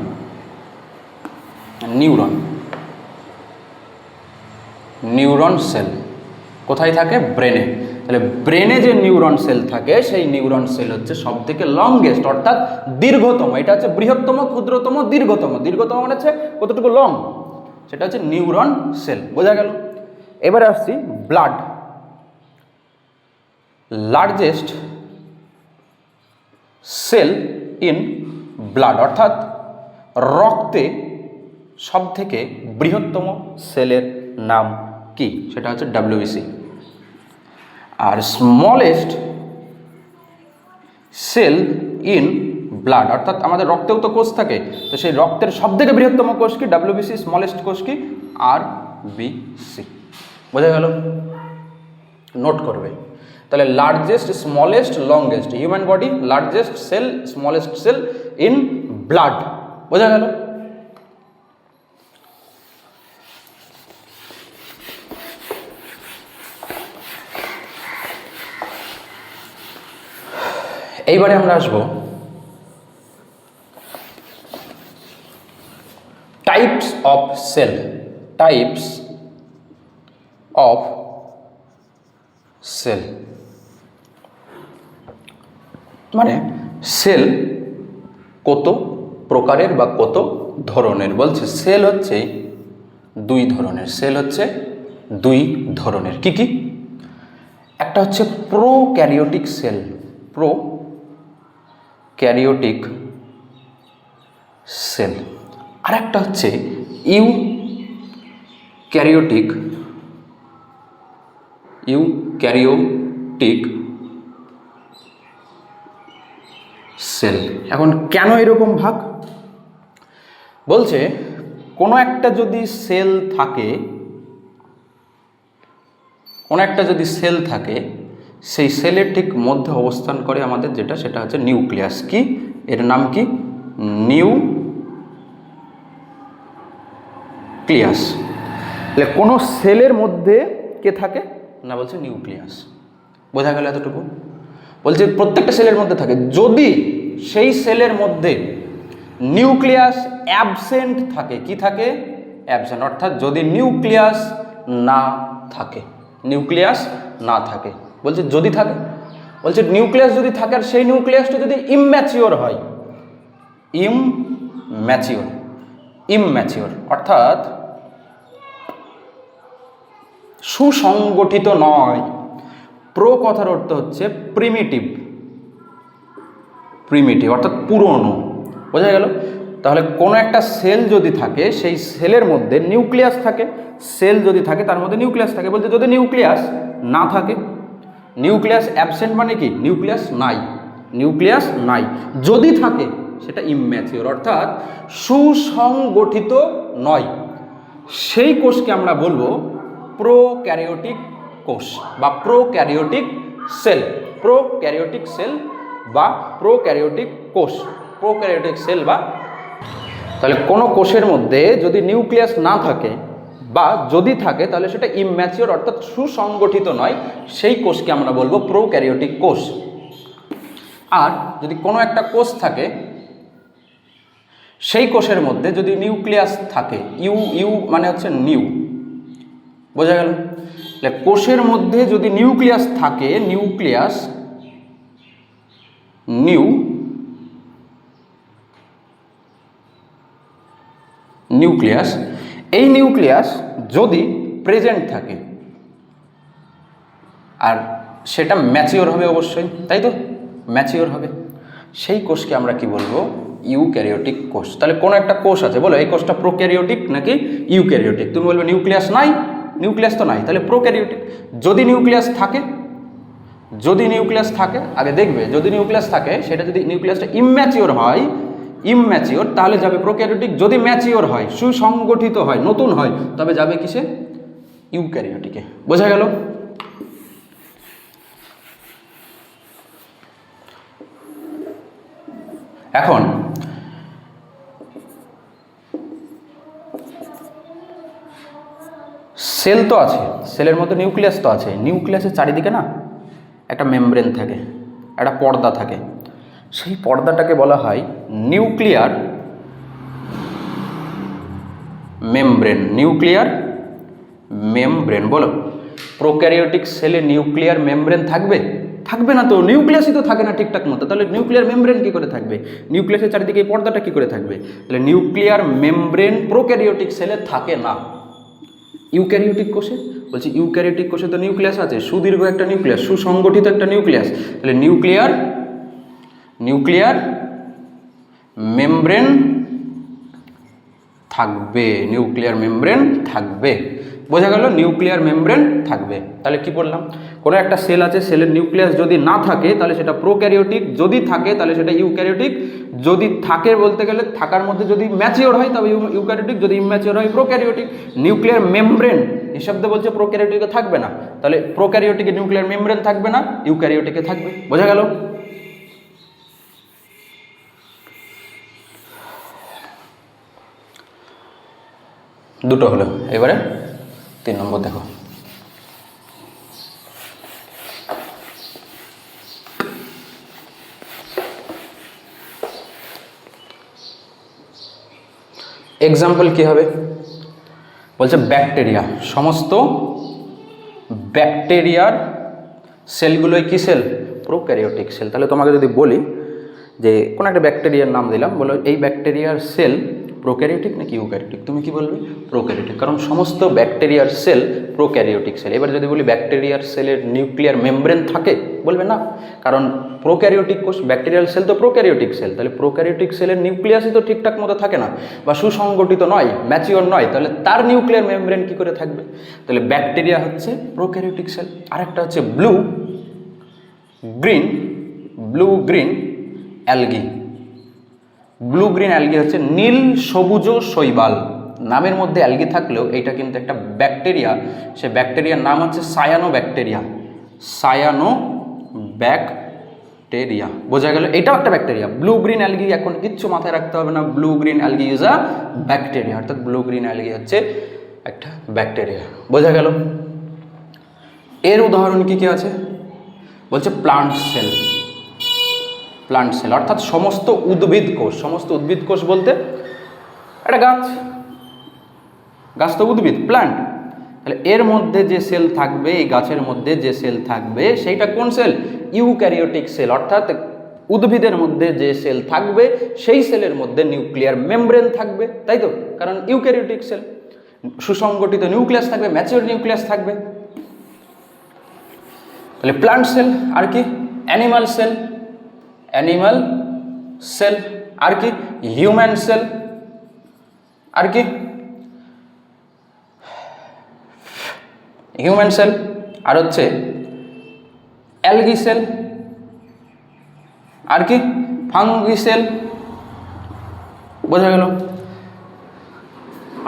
neuron, neuron cell কোথায় থাকে? ব্রেনে। তাহলে ব্রেনে যে নিউরন সেল থাকে সেই নিউরন সেল হচ্ছে সব থেকে লংগেস্ট অর্থাৎ দীর্ঘতম। এটা হচ্ছে বৃহত্তম, ক্ষুদ্রতম, দীর্ঘতম। দীর্ঘতম মানে হচ্ছে কতটুকু লং, সেটা হচ্ছে নিউরন সেল। বোঝা গেল? এবারে আসছি blood. Largest cell in blood অর্থাৎ রক্তে সব থেকে বৃহত্তম সেলের নাম কি? সেটা হচ্ছে WBC। আর স্মলেস্ট সেল ইন ব্লাড অর্থাৎ আমাদের রক্তেও তো কোষ থাকে, তো সেই রক্তের সব থেকে বৃহত্তম কোষ কি? WBC। স্মলেস্ট কোষ কি? RBC। বোঝা গেল? নোট করবে। তাহলে largest, smallest, longest, human body, largest cell, smallest cell in blood. বোঝা গেল? এইবারে আমরা আসবো types of cell. Types of cell মানে সেল কত প্রকারের বা কত ধরনের। বলছে সেল হচ্ছে দুই ধরনের। সেল হচ্ছে দুই ধরনের। কি কি? একটা হচ্ছে প্রোক্যারিওটিক সেল, প্রোক্যারিওটিক সেল। আর একটা হচ্ছে ইউক্যারিওটিক সেল। এখন কেন এরকম ভাগ? বলছে কোনো একটা যদি সেল থাকে, কোনো একটা যদি সেল থাকে, সেই সেলের ঠিক মধ্যে অবস্থান করে আমাদের যেটা, সেটা হচ্ছে নিউক্লিয়াস। কি এর নাম? কি? নিউক্লিয়াস। তাহলে কোনো সেলের মধ্যে কে থাকে? না বলছে নিউক্লিয়াস। বোঝা গেল এতটুকু? বলছে প্রত্যেকটা সেলের মধ্যে থাকে, যদি সেই সেলের মধ্যে নিউক্লিয়াস অ্যাবসেন্ট থাকে। কি থাকে? অ্যাবসেন্ট, অর্থাৎ যদি নিউক্লিয়াস না থাকে, নিউক্লিয়াস না থাকে। বলছে যদি থাকে, বলছে নিউক্লিয়াস যদি থাকে আর সেই নিউক্লিয়াসটা যদি ইমম্যাচিওর হয়, ইমম্যাচিওর অর্থাৎ সুসংগঠিত নয়। প্রো কথার অর্থ হচ্ছে প্রিমিটিভ অর্থাৎ পুরনো। বোঝা গেল? তাহলে কোনো একটা সেল যদি থাকে, সেই সেলের মধ্যে নিউক্লিয়াস থাকে, সেল যদি থাকে তার মধ্যে নিউক্লিয়াস থাকে। বলতে যদি নিউক্লিয়াস না থাকে, নিউক্লিয়াস অ্যাবসেন্ট মানে কি? নিউক্লিয়াস নাই। যদি থাকে সেটা ইমম্যাচিওর অর্থাৎ সুসংগঠিত নয়। সেই কোষকে আমরা বলবো প্রোক্যারিওটিক কোষ বা প্রোক্যারিওটিক সেল। প্রোক্যারিওটিক সেল বা প্রোক্যারিওটিক কোষ, প্রোক্যারিওটিক সেল বা। তাহলে কোনো কোষের মধ্যে যদি নিউক্লিয়াস না থাকে বা যদি থাকে তাহলে সেটা ইমম্যাচিওর অর্থাৎ সুসংগঠিত নয়, সেই কোষকে আমরা বলবো প্রোক্যারিওটিক কোষ। আর যদি কোনো একটা কোষ থাকে, সেই কোষের মধ্যে যদি নিউক্লিয়াস থাকে, ইউ মানে হচ্ছে নিউ, বোঝা গেল? কোষের মধ্যে যদি নিউক্লিয়াস থাকে, নিউক্লিয়াস এই নিউক্লিয়াস যদি প্রেজেন্ট থাকে আর সেটা ম্যাচিওর হবে অবশ্যই, তাই তো? ম্যাচিওর হবে, সেই কোষকে আমরা কি বলবো? ইউক্যারিওটিক কোষ। তাহলে কোনো একটা কোষ আছে, বলো এই কোষটা প্রোক্যারিওটিক নাকি ইউক্যারিওটিক? তুমি বলবে নিউক্লিয়াস নাই, নিউক্লিয়াস তো নাই, তাহলে প্রোক্যারিওটিক। যদি নিউক্লিয়াস থাকে, আগে দেখবে যদি নিউক্লিয়াস থাকে, সেটা যদি নিউক্লিয়াসটা ইমম্যাচিওর তাহলে যাবে প্রোক্যারিওটিক। যদি ম্যাচিওর হয়, সুসংগঠিত হয়, নতুন হয়, তবে যাবে কিসে? ইউক্যারিওটিকে। বোঝা গেল? এখন সেল তো আছে, সেলের মধ্যে নিউক্লিয়াস তো আছে, নিউক্লিয়াসের চারিদিকে না একটা মেমব্রেন থাকে, একটা পর্দা থাকে। সেই পর্দাটাকে বলা হয় নিউক্লিয়ার মেমব্রেন। বলো, প্রোক্যারিওটিক সেলে নিউক্লিয়ার মেমব্রেন থাকবে না তো, নিউক্লিয়াসই তো থাকে না ঠিকঠাক মতো, তাহলে নিউক্লিয়ার মেমব্রেন কী করে থাকবে? নিউক্লিয়াসের চারিদিকে এই পর্দাটা কী করে থাকবে? তাহলে নিউক্লিয়ার মেমব্রেন প্রোক্যারিওটিক সেলে থাকে না। ইউক্যারিওটিক কোষে, বলছি ইউক্যারিওটিক কোষে তো নিউক্লিয়াস আছে, সুদীর্ঘ একটা নিউক্লিয়াস, সুসংগঠিত একটা নিউক্লিয়াস। তাহলে নিউক্লিয়ার মেমব্রেন থাকবে। বোঝা গেল? নিউক্লিয়ার মেমব্রেন থাকবে। তাহলে কি বললাম? কোনো একটা সেল আছে, সেলের নিউক্লিয়াস যদি না থাকে তাহলে সেটা প্রোক্যারিওটিক, যদি থাকে তাহলে সেটা ইউক্যারিওটিক। যদি থাকে বলতে গেলে থাকার মধ্যে যদি ম্যাচিওর হয় তবে ইউক্যারিওটিক, যদি ইম্যাচিওর হয় প্রোক্যারিওটিক। নিউক্লিয়ার মেমব্রেন হিসাবে বলছে প্রোক্যারিওটিকে থাকবে না, তাহলে প্রোক্যারিওটিকে নিউক্লিয়ার মেমব্রেন থাকবে না, ইউক্যারিওটিকে থাকবে। বোঝা গেল? দুটো হলো, এবারে 3 নম্বর দেখো। এক্সাম্পল কি হবে? বলছে ব্যাকটেরিয়া, সমস্ত ব্যাকটেরিয়ার সেলগুলোই কি সেল? Prokaryotic sell. তাহলে তোমাকে যদি বলি যে কোনো একটা ব্যাকটেরিয়ার নাম দিলাম, বলো এই ব্যাকটেরিয়ার সেল প্রোক্যারিওটিক নাকি ইউক্যারিওটিক? তুমি কি বলবে? প্রোক্যারিওটিক, কারণ সমস্ত ব্যাকটেরিয়ার সেল প্রোক্যারিওটিক সেল। এবার যদি বলি ব্যাকটেরিয়ার সেলের নিউক্লিয়ার মেমব্রেন থাকে, বলবে না, কারণ প্রোক্যারিওটিক কোষ, ব্যাকটেরিয়াল সেল তো প্রোক্যারিওটিক সেল, তাহলে প্রোক্যারিওটিক সেলের নিউক্লিয়াসই তো ঠিকঠাক মতো থাকে না বা সুসংগঠিত নয়, ম্যাচিওর নয়, তাহলে তার নিউক্লিয়ার মেমব্রেন কি করে থাকবে? তাহলে ব্যাকটেরিয়া হচ্ছে প্রোক্যারিওটিক সেল। আরেকটা হচ্ছে blue green algae. Blue green algae হচ্ছে নীল সবুজ শৈবাল। নামের মধ্যে অ্যালগি থাকলেও এইটা কিন্তু একটা ব্যাকটেরিয়া, সে ব্যাকটেরিয়ার নাম হচ্ছে সায়ানোব্যাকটেরিয়া। বোঝা গেল? এটাও একটা ব্যাকটেরিয়া। ব্লু গ্রিন অ্যালগি এখন কিচ্ছু মাথায় রাখতে হবে না, blue green algae is a bacteria, অর্থাৎ ব্লু গ্রিন অ্যালগি হচ্ছে একটা ব্যাকটেরিয়া। বোঝা গেল? এর উদাহরণ কি কি আছে? বলছে প্লান্ট সেল। প্লান্ট সেল অর্থাৎ সমস্ত উদ্ভিদ কোষ। সমস্ত উদ্ভিদ কোষ বলতে একটা গাছ তো উদ্ভিদ, প্লান্ট, তাহলে এর মধ্যে যে সেল থাকবে, এই গাছের মধ্যে যে সেল থাকবে সেইটা কোন সেল? Eukaryotic sell. অর্থাৎ উদ্ভিদের মধ্যে যে সেল থাকবে সেই সেলের মধ্যে নিউক্লিয়ার মেমব্রেন থাকবে, তাই তো? কারণ ইউক্যারিওটিক সেল, সুসংগঠিত নিউক্লিয়াস থাকবে, ম্যাচিওর নিউক্লিয়াস থাকবে। তাহলে প্লান্ট সেল। আর কি? Animal cell, animal cell. আর কি? Human sell. আর কি? Human sell. আর হচ্ছে অ্যালগি সেল। আর কি? Fungi cell. বোঝা গেল?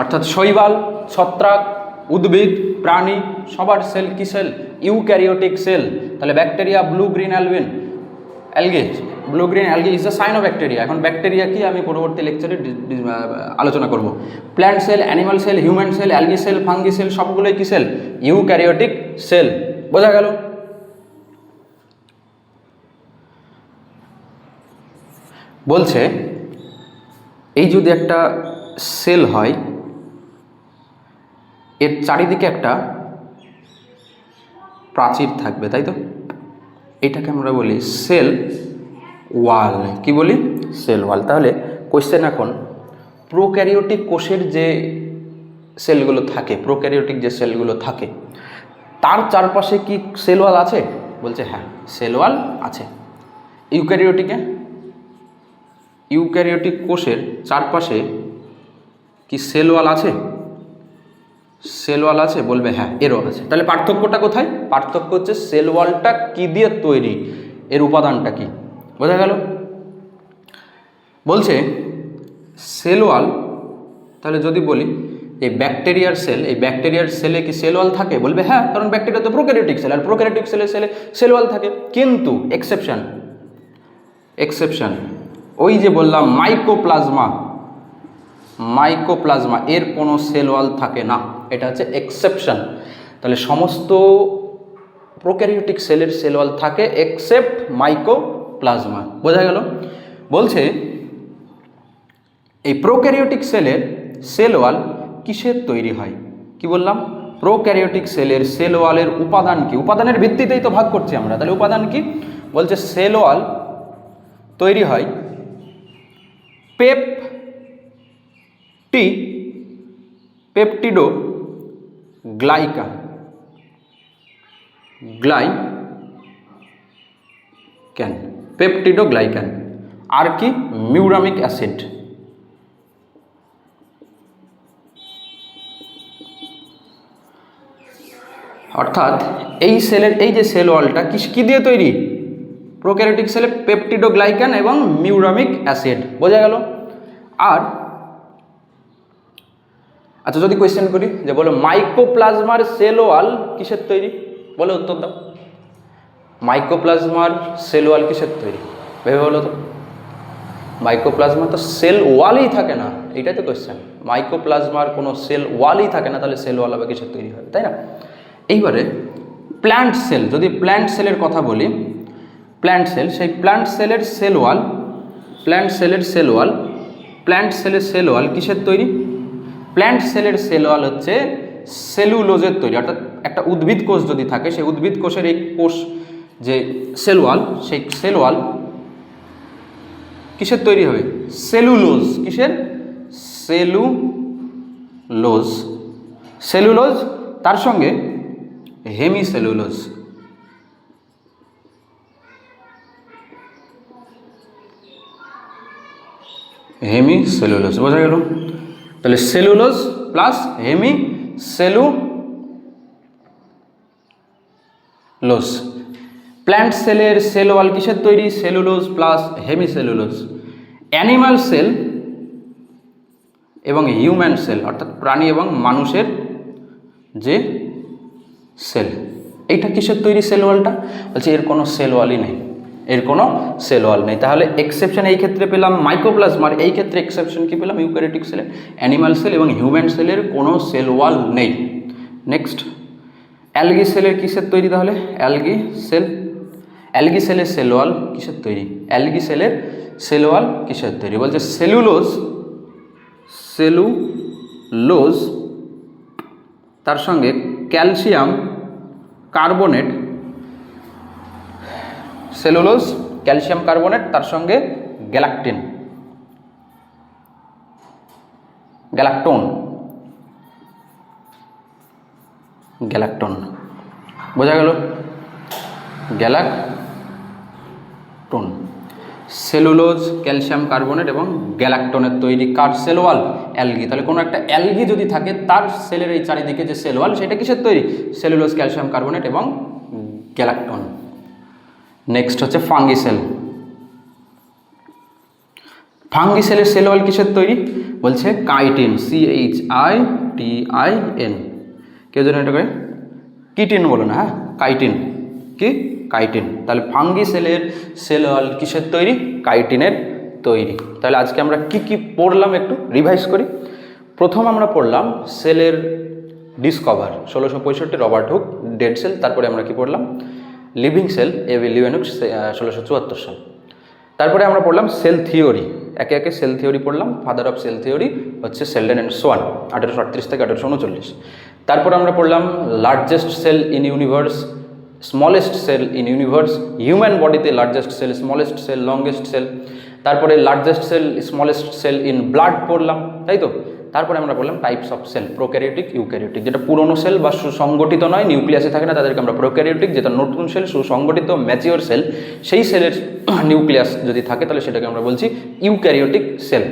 অর্থাৎ শৈবাল, ছত্রাক, উদ্ভিদ, প্রাণী সবার সেল কি সেল? Eukaryotic cell. তাহলে bacteria, blue green algae, blue green algae is the sign of bacteria. এখন ব্যাকটেরিয়া কি আমি পরবর্তী লেকচারে আলোচনা করব। Plant cell, animal cell, human cell, algae cell, fungi cell সবগুলোই কি সেল? Eukaryotic sell. বোঝা গেল? বলছে এই যদি একটা সেল হয়, এর চারিদিকে একটা প্রাচীর থাকবে, তাই তো? এটাকে আমরা বলি সেল ওয়াল। কি বলি? Cell wall. তাহলে কোশ্চেন এখন, প্রোক্যারিওটিক কোষের যে সেলগুলো থাকে, প্রোক্যারিওটিক যে সেলগুলো থাকে তার চারপাশে কি সেল ওয়াল আছে? বলছে হ্যাঁ, সেল ওয়াল আছে। ইউক্যারিওটিক কোষের চারপাশে কি সেল ওয়াল আছে? সেল ওয়াল আছে? বলবে হ্যাঁ, এরও আছে। তাহলে পার্থক্যটা কোথায়? পার্থক্য হচ্ছে সেল ওয়ালটা কি দিয়ে তৈরি, এর উপাদানটা কি। বোঝা গেল? বলছে সেল ওয়াল, তাহলে যদি বলি এই ব্যাকটেরিয়ার সেল, এই ব্যাকটেরিয়ার সেলে কি সেল ওয়াল থাকে? বলবে হ্যাঁ, কারণ ব্যাকটেরিয়া তো প্রোক্যারিওটিক সেল, আর প্রোক্যারিওটিক সেলে সেল ওয়াল থাকে। কিন্তু এক্সেপশন ওই যে বললাম মাইকোপ্লাজমা এর কোনো সেল ওয়াল থাকে না, এটা হচ্ছে এক্সেপশন। তাহলে সমস্ত প্রোক্যারিওটিক সেলের সেল ওয়াল থাকে এক্সেপ্ট মাইকোপ্লাজমা। বোঝা গেল? বলছে এই প্রোক্যারিওটিক সেলের সেল ওয়াল কিসের তৈরি হয়? কি বললাম? প্রোক্যারিওটিক সেলের সেল ওয়ালের উপাদান কি? উপাদানের ভিত্তিতেই তো ভাগ করছি আমরা। তাহলে উপাদান কি? বলছে সেল ওয়াল তৈরি হয় পেপটিডো গ্লাইকান। পেপটিডোগ্লাইকান। আর কি? Muramic acid. অর্থাৎ এই সেলের এই যে সেল ওয়ালটা কি দিয়ে তৈরি? প্রোক্যারিওটিক সেলে পেপটিডোগ্লাইকান এবং মিউরামিক অ্যাসিড। বোঝা গেল? আর আচ্ছা, যদি কোয়েশ্চেন করি যে বলো মাইকোপ্লাজমার সেল ওয়াল কিসের তৈরি? বলো, উত্তর দাও। মাইকোপ্লাজমার সেল ওয়াল কিসের তৈরি? ভেবে বলো তো। মাইকোপ্লাজমা তো সেল ওয়ালই থাকে না, এটাই তো কোয়েশ্চেন। মাইকোপ্লাজমার কোনো সেল ওয়ালই থাকে না, তাহলে সেল ওয়াল হবে কিসের তৈরি হবে, তাই না? এইবারে প্ল্যান্ট সেল, যদি প্ল্যান্ট সেলের কথা বলি, প্ল্যান্ট সেল, সেই প্ল্যান্ট সেলের সেল ওয়াল কিসের তৈরি? প্ল্যান্ট সেলের সেল ওয়াল হচ্ছে সেলুলোজের তৈরি। অর্থাৎ একটা উদ্ভিদ কোষ যদি থাকে, সেই উদ্ভিদ কোষের এই কোষ যে সেল ওয়াল, সেই সেল ওয়াল কিসের তৈরি হবে? সেলুলোজ। কিসের? সেলুলোজ, তার সঙ্গে হেমিসেলুলোজ। বোঝা গেল? তাহলে সেলুলোজ প্লাস হেমিসেলুলোজ। প্ল্যান্ট সেলের সেল ওয়াল কিসের তৈরি? Cellulose plus hemicellulose. Animal cell এবং হিউম্যান সেল, অর্থাৎ প্রাণী এবং মানুষের যে সেল, এইটা কিসের তৈরি? সেল ওয়ালটা। বলছে এর কোনো সেল ওয়ালই নেই, তাহলে এক্সেপশন এই ক্ষেত্রে পেলাম মাইকোপ্লাজমার, এই ক্ষেত্রে এক্সেপশন কি পেলাম? ইউক্যারিওটিক সেলের। অ্যানিমাল সেল এবং হিউম্যান সেলের কোনো সেল ওয়াল নেই। নেক্সট, অ্যালগি সেলের কিসের তৈরি? তাহলে অ্যালগি সেলের সেল ওয়াল কিসের তৈরি? অ্যালগি সেলের সেল ওয়াল কিসের তৈরি? বলছে সেলুলোজ তার সঙ্গে calcium carbonate, cellulose calcium carbonate তার সঙ্গে গ্যালাকটোন বোঝা গেল? গ্যালাকটোন, সেলুলোজ ক্যালসিয়াম কার্বনেট এবং গ্যালাকটোনের তৈরি কার সেল ওয়াল? অ্যালগি। তাহলে কোনো একটা অ্যালগি যদি থাকে তার সেলের এই চারিদিকে যে সেল ওয়াল সেটা কিসের তৈরি? সেলুলোজ ক্যালসিয়াম কার্বনেট এবং গ্যালাকটোন। নেক্সট হচ্ছে ফাঙ্গিসেল। ফাঙ্গিসেলের সেল ওয়াল কিসের তৈরি? বলছে কাইটিন, CHITIN। কেউ যেন এটা করে কিটিন বলো না, হ্যাঁ কাইটিন। কি? কাইটিন। তাহলে ফাঙ্গিসেলের সেল ওয়াল কিসের তৈরি? কাইটিনের তৈরি। তাহলে আজকে আমরা কি কি পড়লাম একটু রিভাইজ করি। প্রথম আমরা পড়লাম সেলের discover, 1665 Robert Hooke, dead cell. তারপরে আমরা কি পড়লাম? Living sell, A.V. লিওয়েনহুক, 1674 সাল। তারপরে আমরা পড়লাম সেল থিওরি, একে একে সেল থিওরি পড়লাম। ফাদার অফ সেল থিওরি হচ্ছে সেলডেন অ্যান্ড সোয়ান, 1838 থেকে 1839। তারপর আমরা পড়লাম largest cell in universe, smallest cell in universe, human বডিতে largest cell, smallest cell, longest cell. তারপরে largest cell, smallest cell in blood পড়লাম, তাই তো? তারপরে আমরা বললাম types of cell, prokaryotic, eukaryotic. যেটা পুরনো সেল বা সুসংগঠিত নয়, নিউক্লিয়াসে থাকে না, তাদেরকে আমরা প্রোক্যারিওটিক। যেটা নতুন সেল, সুসংগঠিত, ম্যাচিওর সেল, সেই সেলের নিউক্লিয়াস যদি থাকে তাহলে সেটাকে আমরা বলছি ইউক্যারিওটিক সেল।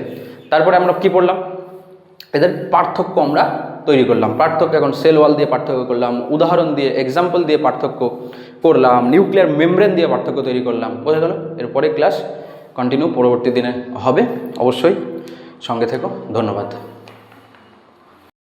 তারপরে আমরা কি পড়লাম? এদের পার্থক্য আমরা তৈরি করলাম। পার্থক্য এখন সেল ওয়াল দিয়ে পার্থক্য করলাম, উদাহরণ দিয়ে, এক্সাম্পল দিয়ে পার্থক্য করলাম, নিউক্লিয়ার মেমব্রেন দিয়ে পার্থক্য তৈরি করলাম। বোঝা গেল? এরপরে ক্লাস কন্টিনিউ পরবর্তী দিনে হবে, অবশ্যই সঙ্গে থেকো। ধন্যবাদ।